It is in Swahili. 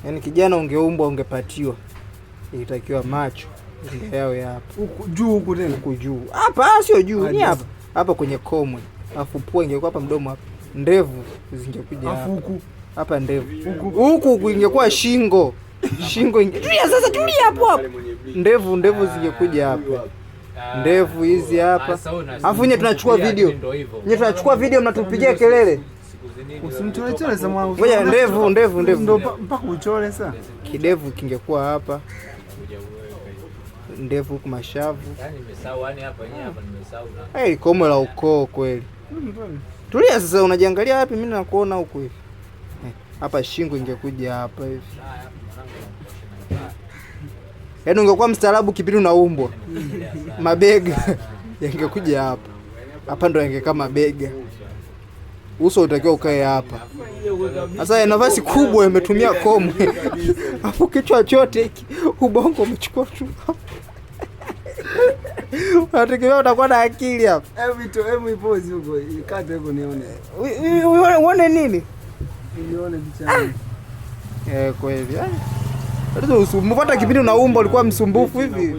Yaani kijana ungeumbwa ungepatiwa. Ilitakiwa macho ndio yawe hapa. Huku juu huku tena. Huku juu. Hapa sio juu, ni hapa. Hapa kwenye komwe. Alafu pua ingekuwa hapa, mdomo hapa. Ndevu zingekuja hapa. Huku. Hapa ndevu. Huku ingekuwa shingo. Shingo tulia sasa, tulia hapo hapo. Ndevu zingekuja hapa. Ndevu hizi hapa. Alafu nye tunachukua video. Nye tunachukua video, mnatupigia kelele. Usimchole za mwangu. Ngoja, ndevu. Ndio mpaka uchole sasa. Kidevu kingekuwa hapa. Ndevu huku mashavu. Yaani nimesahau hapa nimesahau na. Komwe la ukoo kweli. Tulia sasa, unajiangalia wapi? Mimi nakuona huku hivi. Hapa shingo ingekuja hapa hivi. Yaani ungekuwa mstaarabu kipindi unaumbwa. Mabega yangekuja hapa. Hapa ndo yangekaa mabega. Uso utakiwa ukae hapa. Sasa nafasi kubwa imetumia komwe. Hapo kichwa chote hiki ubongo umechukua tu. Unategemea utakuwa na akili hapa. Hebu ipozi huko, ikate huko nione. Uone nini? Nione picha. Kweli. Mpata kipindi unaumba ulikuwa msumbufu hivi.